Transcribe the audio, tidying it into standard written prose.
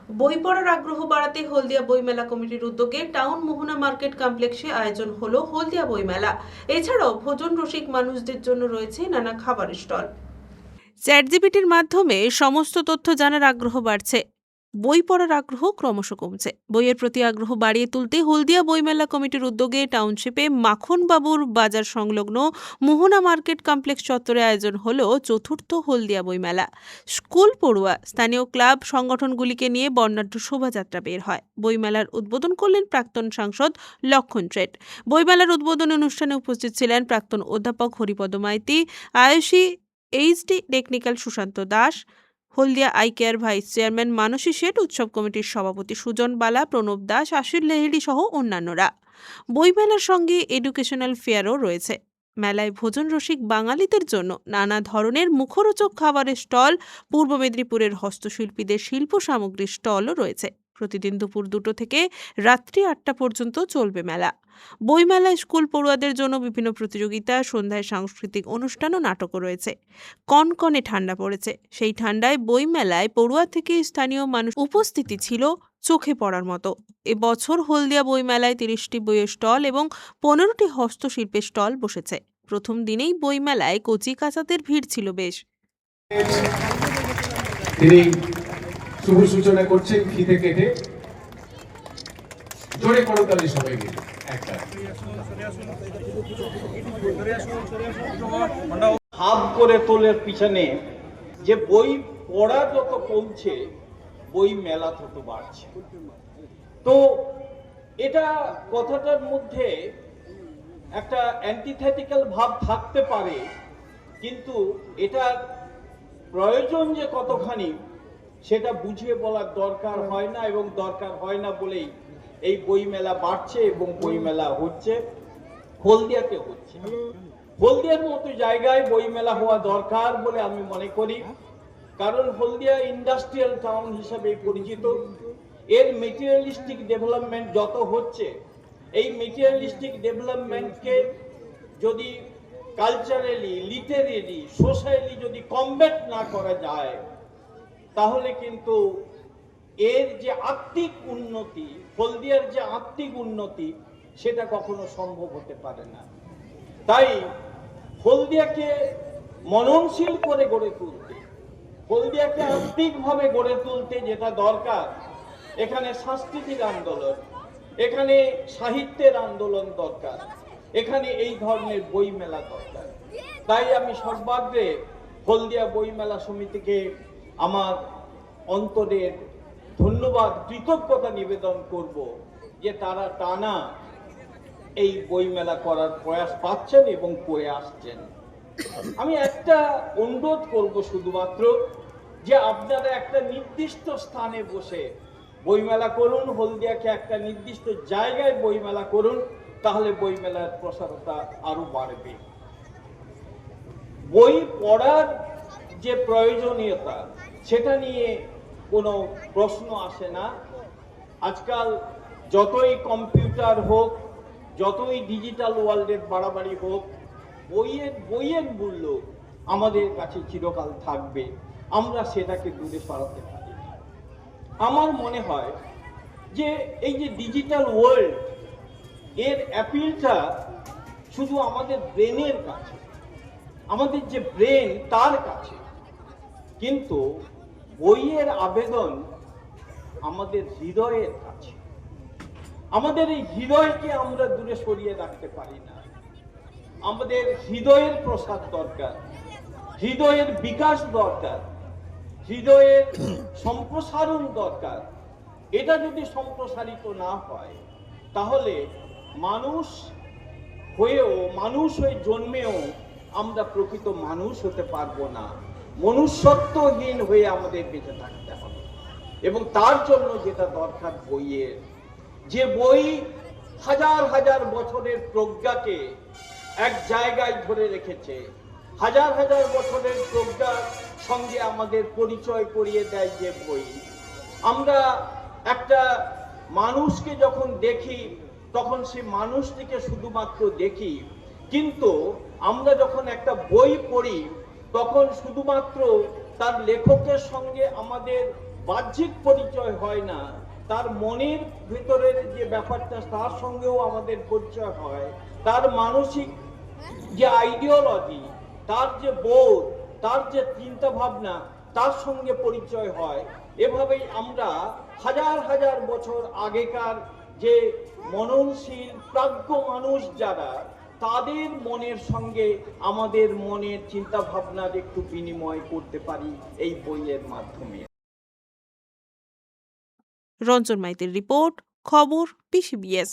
বই পড়ার আগ্রহ বাড়াতে হলদিয়া বইমেলা কমিটির উদ্যোগে টাউন মোহনা মার্কেট কমপ্লেক্সে আয়োজন হলো হলদিয়া বইমেলা। এছাড়াও ভোজন রসিক মানুষদের জন্য রয়েছে নানা খাবারের স্টল। চ্যাট জিপিটির মাধ্যমে সমস্ত তথ্য জানার আগ্রহ বাড়ছে, বই পড়ার আগ্রহ ক্রমশ কমছে। বইয়ের প্রতি আগ্রহ বাড়িয়ে তুলতে হলদিয়া বইমেলা কমিটির উদ্যোগে টাউনশিপে মাখনবাবুর বাজার সংলগ্ন মোহনা মার্কেট কমপ্লেক্স চত্বরে আয়োজন হলো চতুর্থ হলদিয়া বইমেলা। স্কুল পড়ুয়া, স্থানীয় ক্লাব সংগঠনগুলিকে নিয়ে বর্ণাঢ্য শোভাযাত্রা বের হয়। বইমেলার উদ্বোধন করলেন প্রাক্তন সাংসদ লক্ষণ ট্রেট। বইমেলার উদ্বোধনী অনুষ্ঠানে উপস্থিত ছিলেন প্রাক্তন অধ্যাপক Haripada Maity, Ayushi HD technical Sushanta Das, Haldia I care vice chairman Manasi Sheth, উৎসব কমিটির সভাপতি সুজন বালা, প্রণব দাস, আশির লেহেরি সহ অন্যান্যরা। বইমেলার সঙ্গে এডুকেশনাল ফেয়ারও রয়েছে। মেলায় ভোজন রসিক বাঙালিদের জন্য নানা ধরনের মুখরোচক খাবারের স্টল, পূর্ব মেদিনীপুরের হস্তশিল্পীদের শিল্প সামগ্রীর স্টলও রয়েছে। প্রতিদিন দুপুর 2টো থেকে রাত্রি 8টা পর্যন্ত চলবে মেলা। বইমেলায় স্কুল পড়ুয়াদের জন্য বিভিন্ন প্রতিযোগিতা, সন্ধ্যায় সাংস্কৃতিক অনুষ্ঠান ও নাটকও রয়েছে। কনকনে ঠান্ডা পড়েছে, সেই ঠান্ডায় বইমেলায় পড়ুয়া থেকে স্থানীয় মানুষ উপস্থিতি ছিল চোখে পড়ার মতো। এবছর হলদিয়া বইমেলায় 30টি বইয়ের স্টল এবং 15টি হস্তশিল্পের স্টল বসেছে। প্রথম দিনেই বইমেলায় কচি কাঁচাদের ভিড় ছিল বেশ। তিনি শুভ সূচনা করছেন ফিতে কেটে। জোরে করতালি সবাই মিলে একটা। হাব করে তোলের পিছনে যে বই পড়া যত কমছে, বই মেলা তত বাড়ছে। তো এটা কথাটার মধ্যে একটা অ্যান্টিথেটিক্যাল ভাব থাকতে পারে, কিন্তু এটার প্রয়োজন যে কতখানি সেটা বুঝিয়ে বলার দরকার হয় না, এবং দরকার হয় না বলেই এই বই মেলা বাড়ছে এবং বই মেলা হচ্ছে, হলদিয়াতে হচ্ছে। হলদিয়ার মতো জায়গায় বই মেলা হওয়া দরকার বলে আমি মনে করি, কারণ হলদিয়া ইন্ডাস্ট্রিয়াল টাউন হিসেবে পরিচিত। এর মেটেরিয়ালিস্টিক ডেভেলপমেন্ট যত হচ্ছে, এই মেটেরিয়ালিস্টিক ডেভেলপমেন্টকে যদি কালচারালি, লিটারেলি, সোশ্যালি যদি কমব্যাট না করা যায়, তাহলে কিন্তু এর যে আত্মিক উন্নতি, হলদিয়ার যে আত্মিক উন্নতি, সেটা কখনো সম্ভব হতে পারে না। তাই হলদিয়াকে মননশীল করে গড়ে তুলতে, হলদিয়াকে আত্মিকভাবে গড়ে তুলতে যেটা দরকার, এখানে সাংস্কৃতিক আন্দোলন, এখানে সাহিত্যের আন্দোলন দরকার, এখানে এই ধরনের বই মেলা দরকার। তাই আমি সর্বাগ্রে হলদিয়া বই মেলা সমিতিকে আমার অন্তরের ধন্যবাদ, কৃতজ্ঞতা নিবেদন করব যে তারা টানা এই বই মেলা করার প্রয়াস পাচ্ছেন এবং করে আসছেন। আমি একটা অনুরোধ করব শুধুমাত্র, যে আপনারা একটা নির্দিষ্ট স্থানে বসে বইমেলা করুন, হলদিয়াকে একটা নির্দিষ্ট জায়গায় বইমেলা করুন, তাহলে বইমেলার প্রসারতা আরো বাড়বে। বই পড়ার যে প্রয়োজনীয়তা, সেটা নিয়ে কোনো প্রশ্ন আসে না। আজকাল যতই কম্পিউটার হোক, যতই ডিজিটাল ওয়ার্ল্ডের বাড়াবাড়ি হোক, বইয়ের মূল্য আমাদের কাছে চিরকাল থাকবে, আমরা সেটাকে দূরে সরাতে পারি না। আমার মনে হয় যে এই যে ডিজিটাল ওয়ার্ল্ড, এর অ্যাপিলটা শুধু আমাদের ব্রেনের কাছে, আমাদের যে ব্রেন তার কাছে, কিন্তু বইয়ের আবেদন আমাদের হৃদয়ের কাছে। আমাদের এই হৃদয়কে আমরা দূরে সরিয়ে রাখতে পারি না। আমাদের হৃদয়ের প্রসাদ দরকার, হৃদয়ের বিকাশ দরকার, হৃদয়ের সম্প্রসারণ দরকার। এটা যদি সম্প্রসারিত না হয়, তাহলে মানুষ হয়ে জন্মেও আমরা প্রকৃত মানুষ হতে পারবো না। মনুষ্যত্বহীন হয়ে আমাদের বেঁচে থাকতে হবে, এবং তার জন্য যেটা দরকার বইয়ের, যে বই হাজার হাজার বছরের প্রজ্ঞাকে এক জায়গায় ধরে রেখেছে, হাজার হাজার বছরের প্রজ্ঞার সঙ্গে আমাদের পরিচয় করিয়ে দেয় যে বই। আমরা একটা মানুষকে যখন দেখি, তখন সে মানুষটিকে শুধুমাত্র দেখি, কিন্তু আমরা যখন একটা বই পড়ি, তখন শুধুমাত্র তার লেখকের সঙ্গে আমাদের বাহ্যিক পরিচয় হয় না, তার মনের ভিতরের যে ব্যাপারটা তার সঙ্গেও আমাদের পরিচয় হয়, তার মানসিক যে আইডিওলজি, তার যে বোধ, তার যে চিন্তা ভাবনা, তার সঙ্গে পরিচয় হয়। এভাবেই আমরা হাজার হাজার বছর আগেকার যে মননশীল প্রাজ্ঞ মানুষ যারা, তাদের মনের সঙ্গে আমাদের মনের চিন্তা ভাবনার একটু বিনিময় করতে পারি এই বইয়ের মাধ্যমে। রঞ্জন মাইতির রিপোর্ট, খবর পিসিবিএস।